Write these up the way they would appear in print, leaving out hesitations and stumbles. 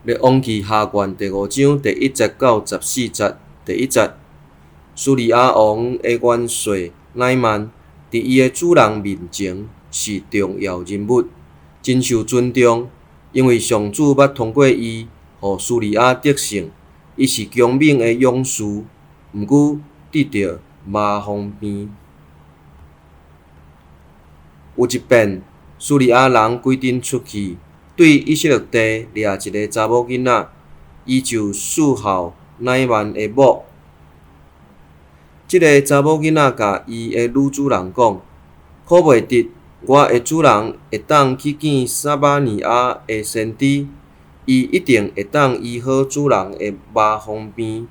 列王记下卷第5章第1节到14节。第1节，叙利亚王的元帅乃曼，伫伊的主人面前是重要人物，真受尊重，因为上主捌通过伊，互叙利亚得胜。伊是强猛的勇士，毋过得到麻风病。有一遍，叙利亚人规定出去，对以色列地掠一个查某囡仔，伊就侍候乃曼的某。即个查某囡仔甲伊的女主人讲：“可袂得，我的主人会当去见撒巴尼亚的先知，伊一定会当医好主人的麻风病。”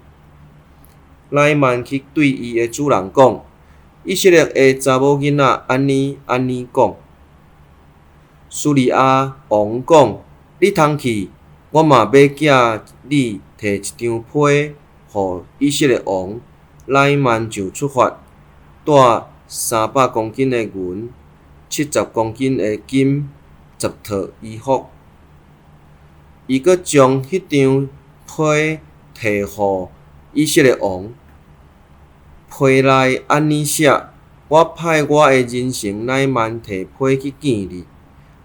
乃曼去对伊的主人讲：“以色列的查某囡仔安尼讲。”叙利亚王讲：“你通去，我嘛要寄你摕一张被，互以色列王。”乃曼就出发，带300公斤的银、70公斤的金、10套衣服。伊阁将迄张被摕互以色列王。被内安尼写：“我派我的人臣乃曼摕被去见你，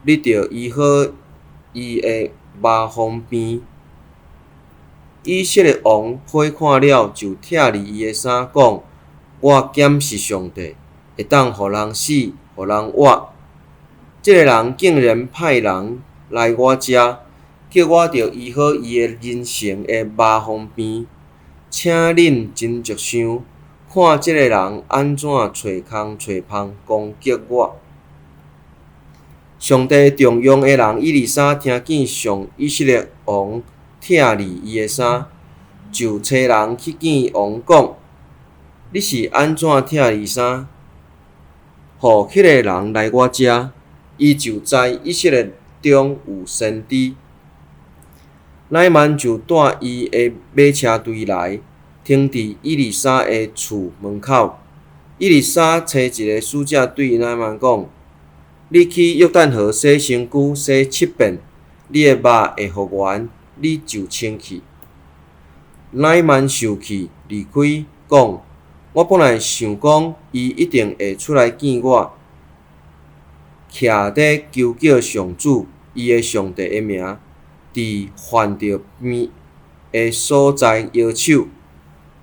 你着医好伊的麻风病。”以色列王被看了，就拆离伊的衫，讲：“我检视上帝，会当互人死，互人活。即个人竟然派人来我遮，叫我着医好伊的人性的麻风病。请恁真着想，看即个人安怎找空找芳攻击我。”上帝重用的人以利沙听见上以色列王拆离伊的衫，就找人去见王讲：“你是安怎拆离衫？互迄个人来我遮，伊就知以色列中有先知。”乃曼就带伊的马车队来，停伫以利沙的厝门口。以利沙找一个使者对乃曼讲：“你去约旦河洗身躯，洗7遍，你的肉会复原，你就清气。”乃曼受气离开，讲：“我本来想讲，伊一定会出来见我，徛伫求叫上主，伊的上帝的名，伫犯着病的所在摇手，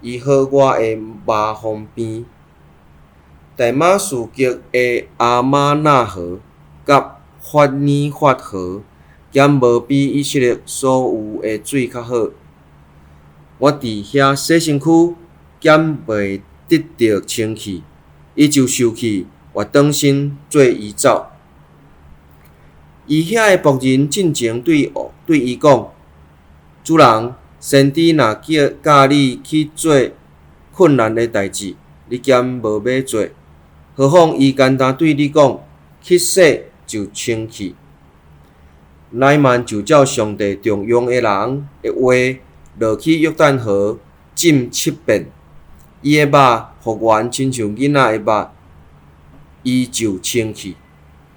医好我的麻风病。”大马士革的阿玛纳河甲法尼法河，减无比以色列所有的水较好。我伫遐洗身躯，减袂得到清气，伊就受气，活转身做伊走。伊遐的仆人进前对伊讲：“主人，先知若教你去做困难的代志，你兼无要做，何况伊简单对你讲，去洗就清气。”乃曼就照上帝重用的人的话，落去约旦河浸7遍，伊的肉复原亲像囡仔的肉，伊就清气。